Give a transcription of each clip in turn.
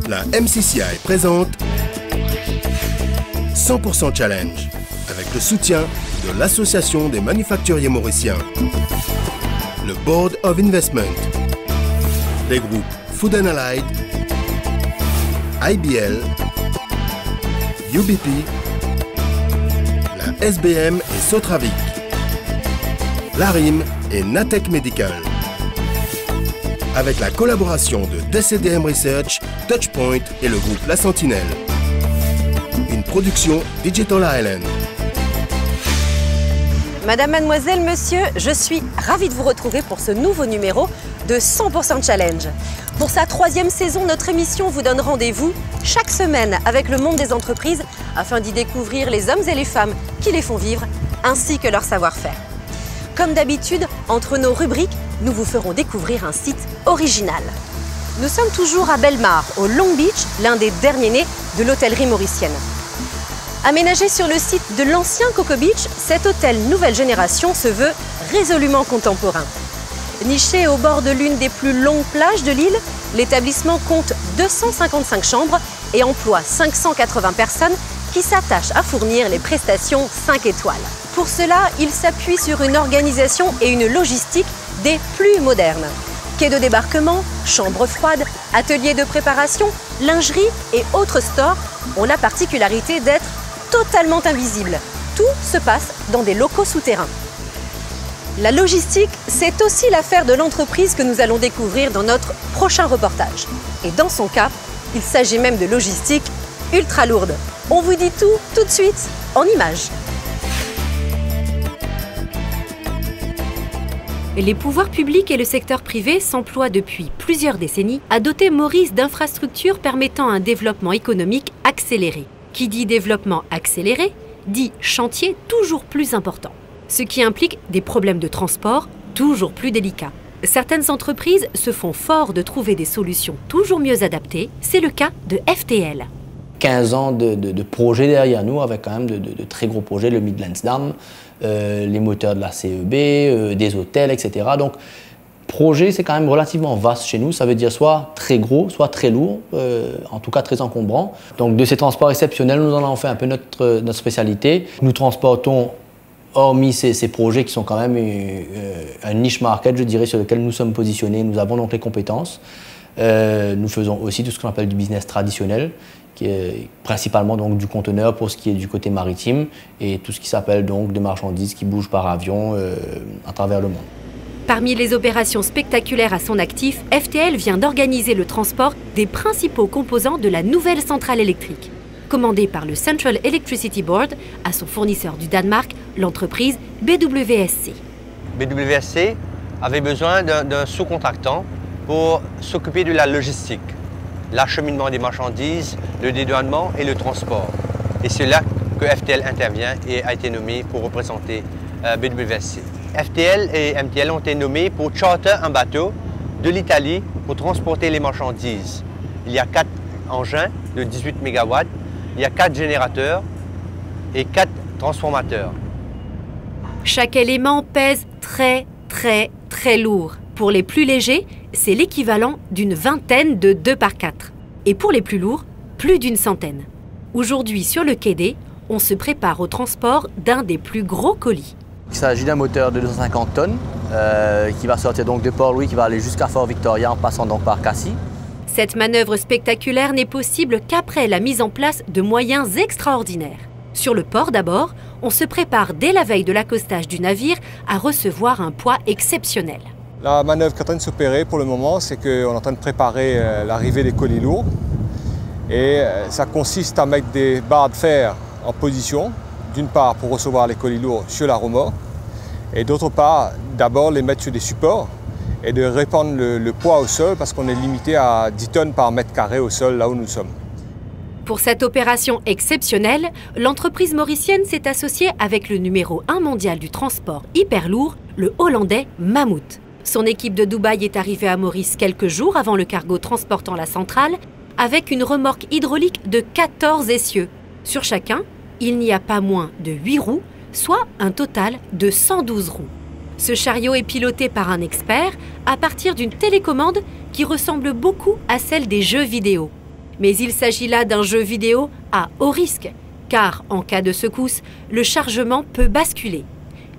La MCCI présente 100% Challenge avec le soutien de l'Association des manufacturiers mauriciens, le Board of Investment, les groupes Food and Allied, IBL, UBP, la SBM et Sotravic, l'ARIM et Natech Medical, avec la collaboration de DCDM Research, Touchpoint et le groupe La Sentinelle. Une production Digital Island. Madame, mademoiselle, monsieur, je suis ravie de vous retrouver pour ce nouveau numéro de 100% Challenge. Pour sa 3e saison, notre émission vous donne rendez-vous chaque semaine avec le monde des entreprises afin d'y découvrir les hommes et les femmes qui les font vivre ainsi que leur savoir-faire. Comme d'habitude, entre nos rubriques, nous vous ferons découvrir un site original. Nous sommes toujours à Belmar, au Long Beach, l'un des derniers nés de l'hôtellerie mauricienne. Aménagé sur le site de l'ancien Coco Beach, cet hôtel nouvelle génération se veut résolument contemporain. Niché au bord de l'une des plus longues plages de l'île, l'établissement compte 255 chambres et emploie 580 personnes qui s'attachent à fournir les prestations 5 étoiles. Pour cela, il s'appuie sur une organisation et une logistique des plus modernes. Quais de débarquement, chambres froides, ateliers de préparation, lingerie et autres stores ont la particularité d'être totalement invisibles. Tout se passe dans des locaux souterrains. La logistique, c'est aussi l'affaire de l'entreprise que nous allons découvrir dans notre prochain reportage. Et dans son cas, il s'agit même de logistique ultra lourde. On vous dit tout de suite en images. Les pouvoirs publics et le secteur privé s'emploient depuis plusieurs décennies à doter Maurice d'infrastructures permettant un développement économique accéléré. Qui dit développement accéléré, dit chantier toujours plus important. Ce qui implique des problèmes de transport toujours plus délicats. Certaines entreprises se font fort de trouver des solutions toujours mieux adaptées. C'est le cas de FTL. 15 ans de projets derrière nous, avec quand même de très gros projets, le Midlands Dam, les moteurs de la CEB, des hôtels, etc. Donc, projet, c'est quand même relativement vaste chez nous. Ça veut dire soit très gros, soit très lourd, en tout cas très encombrant. Donc, de ces transports exceptionnels, nous en avons fait un peu notre spécialité. Nous transportons, hormis ces projets qui sont quand même un niche market, je dirais, sur lequel nous sommes positionnés. Nous avons donc les compétences. Nous faisons aussi tout ce qu'on appelle du business traditionnel, qui est principalement donc du conteneur pour ce qui est du côté maritime et tout ce qui s'appelle donc des marchandises qui bougent par avion à travers le monde. Parmi les opérations spectaculaires à son actif, FTL vient d'organiser le transport des principaux composants de la nouvelle centrale électrique. Commandée par le Central Electricity Board à son fournisseur du Danemark, l'entreprise BWSC. BWSC avait besoin d'un sous-contractant pour s'occuper de la logistique, l'acheminement des marchandises, le dédouanement et le transport. Et c'est là que FTL intervient et a été nommé pour représenter BWSC. FTL et MTL ont été nommés pour charter un bateau de l'Italie pour transporter les marchandises. Il y a 4 engins de 18 MW, il y a 4 générateurs et 4 transformateurs. Chaque élément pèse très lourd. Pour les plus légers, c'est l'équivalent d'une vingtaine de 2x4. Et pour les plus lourds, plus d'une centaine. Aujourd'hui, sur le quai D, on se prépare au transport d'un des plus gros colis. Il s'agit d'un moteur de 250 tonnes qui va sortir donc de Port-Louis, qui va aller jusqu'à Fort-Victoria en passant donc par Cassis. Cette manœuvre spectaculaire n'est possible qu'après la mise en place de moyens extraordinaires. Sur le port d'abord, on se prépare dès la veille de l'accostage du navire à recevoir un poids exceptionnel. La manœuvre qui est en train de s'opérer pour le moment, c'est qu'on est en train de préparer l'arrivée des colis lourds. Et ça consiste à mettre des barres de fer en position, d'une part pour recevoir les colis lourds sur la remorque, et d'autre part, d'abord les mettre sur des supports et de répandre le poids au sol parce qu'on est limité à 10 tonnes par mètre carré au sol là où nous sommes. Pour cette opération exceptionnelle, l'entreprise mauricienne s'est associée avec le numéro 1 mondial du transport hyper lourd, le Hollandais Mammoet. Son équipe de Dubaï est arrivée à Maurice quelques jours avant le cargo transportant la centrale, avec une remorque hydraulique de 14 essieux. Sur chacun, il n'y a pas moins de 8 roues, soit un total de 112 roues. Ce chariot est piloté par un expert à partir d'une télécommande qui ressemble beaucoup à celle des jeux vidéo. Mais il s'agit là d'un jeu vidéo à haut risque, car en cas de secousse, le chargement peut basculer.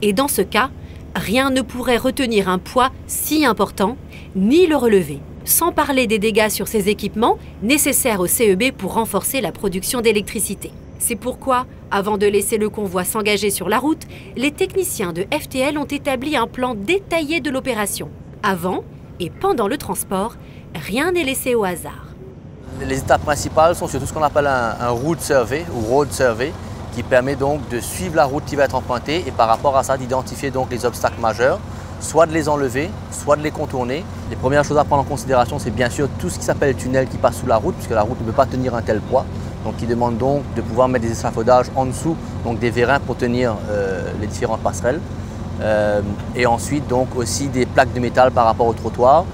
Et dans ce cas, rien ne pourrait retenir un poids si important, ni le relever. Sans parler des dégâts sur ces équipements nécessaires au CEB pour renforcer la production d'électricité. C'est pourquoi, avant de laisser le convoi s'engager sur la route, les techniciens de FTL ont établi un plan détaillé de l'opération. Avant et pendant le transport, rien n'est laissé au hasard. Les étapes principales sont surtout ce qu'on appelle un route survey ou road survey, qui permet donc de suivre la route qui va être empruntée et par rapport à ça d'identifier donc les obstacles majeurs, soit de les enlever, soit de les contourner. Les premières choses à prendre en considération, c'est bien sûr tout ce qui s'appelle tunnel qui passe sous la route, puisque la route ne peut pas tenir un tel poids. Donc qui demande donc de pouvoir mettre des échafaudages en dessous, donc des vérins pour tenir les différentes passerelles. Et ensuite donc aussi des plaques de métal par rapport au trottoir,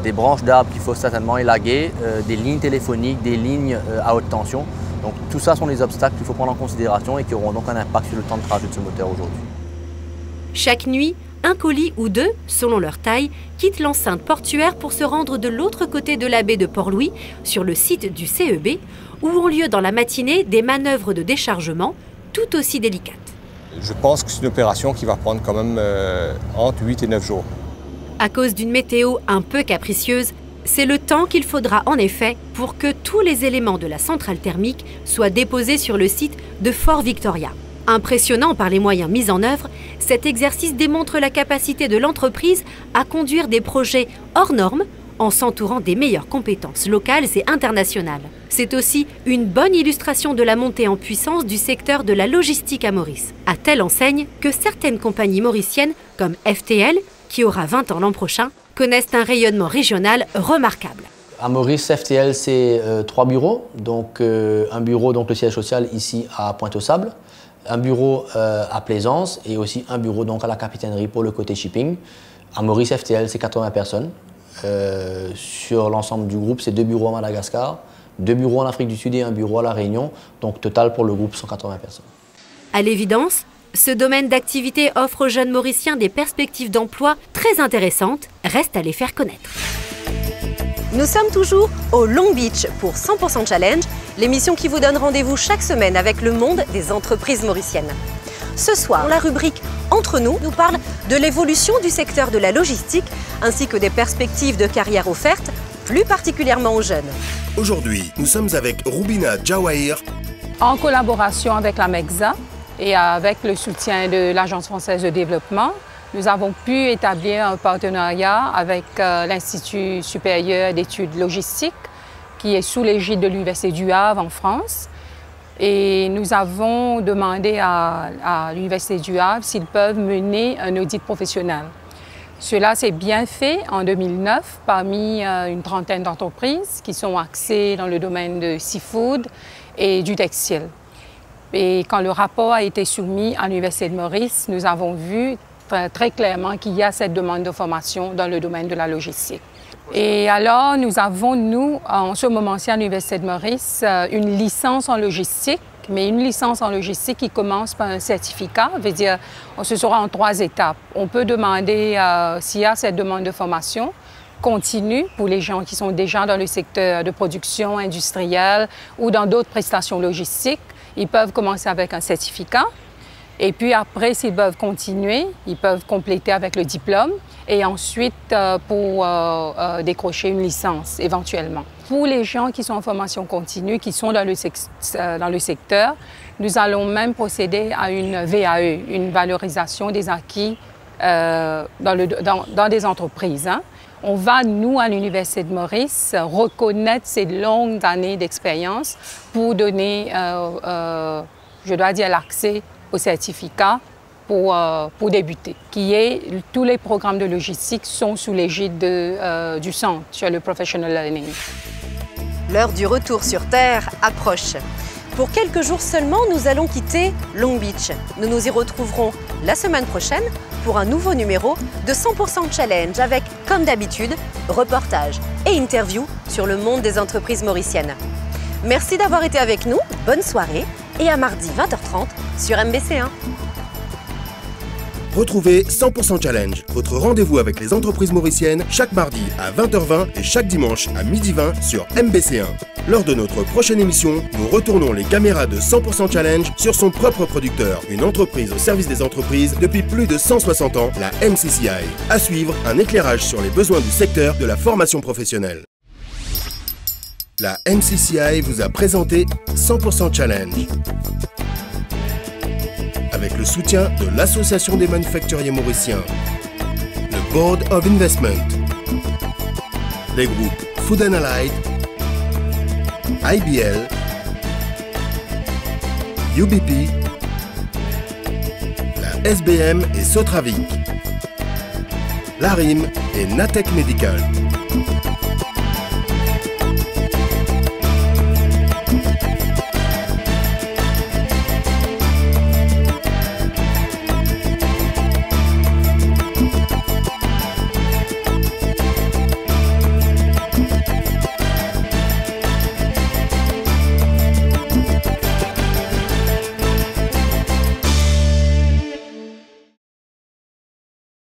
des branches d'arbres qu'il faut certainement élaguer, des lignes téléphoniques, des lignes à haute tension. Donc tout ça sont des obstacles qu'il faut prendre en considération et qui auront donc un impact sur le temps de trajet de ce moteur aujourd'hui. Chaque nuit, un colis ou deux, selon leur taille, quitte l'enceinte portuaire pour se rendre de l'autre côté de la baie de Port-Louis, sur le site du CEB, où ont lieu dans la matinée des manœuvres de déchargement tout aussi délicates. Je pense que c'est une opération qui va prendre quand même entre 8 et 9 jours. À cause d'une météo un peu capricieuse, c'est le temps qu'il faudra en effet pour que tous les éléments de la centrale thermique soient déposés sur le site de Fort Victoria. Impressionnant par les moyens mis en œuvre, cet exercice démontre la capacité de l'entreprise à conduire des projets hors normes en s'entourant des meilleures compétences locales et internationales. C'est aussi une bonne illustration de la montée en puissance du secteur de la logistique à Maurice, à telle enseigne que certaines compagnies mauriciennes, comme FTL, qui aura 20 ans l'an prochain, connaissent un rayonnement régional remarquable. À Maurice, FTL, c'est 3 bureaux. Donc, un bureau, donc le siège social ici à Pointe-aux-Sables, un bureau à Plaisance et aussi un bureau donc à la capitainerie pour le côté shipping. À Maurice, FTL, c'est 80 personnes. Sur l'ensemble du groupe, c'est 2 bureaux à Madagascar, 2 bureaux en Afrique du Sud et un bureau à La Réunion. Donc, total pour le groupe, 180 personnes. À l'évidence, ce domaine d'activité offre aux jeunes Mauriciens des perspectives d'emploi très intéressantes. Reste à les faire connaître. Nous sommes toujours au Long Beach pour 100% Challenge, l'émission qui vous donne rendez-vous chaque semaine avec le monde des entreprises mauriciennes. Ce soir, la rubrique Entre nous nous parle de l'évolution du secteur de la logistique ainsi que des perspectives de carrière offertes, plus particulièrement aux jeunes. Aujourd'hui, nous sommes avec Roubina Jawahir. En collaboration avec la MEXA et avec le soutien de l'Agence française de développement, nous avons pu établir un partenariat avec l'Institut supérieur d'études logistiques qui est sous l'égide de l'Université du Havre en France. Et nous avons demandé à l'Université du Havre s'ils peuvent mener un audit professionnel. Cela s'est bien fait en 2009 parmi une trentaine d'entreprises qui sont axées dans le domaine de seafood et du textile. Et quand le rapport a été soumis à l'Université de Maurice, nous avons vu très clairement qu'il y a cette demande de formation dans le domaine de la logistique. Et alors, nous avons, en ce moment-ci à l'Université de Maurice, une licence en logistique, mais une licence en logistique qui commence par un certificat, veut dire, ce sera en 3 étapes. On peut demander s'il y a cette demande de formation continue pour les gens qui sont déjà dans le secteur de production industrielle ou dans d'autres prestations logistiques. Ils peuvent commencer avec un certificat. Et puis après, s'ils peuvent continuer, ils peuvent compléter avec le diplôme et ensuite pour décrocher une licence éventuellement. Pour les gens qui sont en formation continue, qui sont dans le secteur, nous allons même procéder à une VAE, une valorisation des acquis dans des entreprises. On va, nous, à l'Université de Maurice, reconnaître ces longues années d'expérience pour donner, je dois dire, l'accès au certificat pour débuter. Tous les programmes de logistique sont sous l'égide du centre, sur le Professional Learning. L'heure du retour sur Terre approche. Pour quelques jours seulement, nous allons quitter Long Beach. Nous nous y retrouverons la semaine prochaine pour un nouveau numéro de 100% Challenge avec, comme d'habitude, reportages et interviews sur le monde des entreprises mauriciennes. Merci d'avoir été avec nous, bonne soirée et à mardi 20h30 sur MBC1. Retrouvez 100% Challenge, votre rendez-vous avec les entreprises mauriciennes, chaque mardi à 20h20 et chaque dimanche à 12h20 sur MBC1. Lors de notre prochaine émission, nous retournons les caméras de 100% Challenge sur son propre producteur, une entreprise au service des entreprises depuis plus de 160 ans, la MCCI. À suivre, un éclairage sur les besoins du secteur de la formation professionnelle. La MCCI vous a présenté 100% Challenge. Avec le soutien de l'Association des manufacturiers mauriciens, le Board of Investment, les groupes Food and Allied, IBL, UBP, la SBM et Sotravic, l'ARIM et Natech Medical.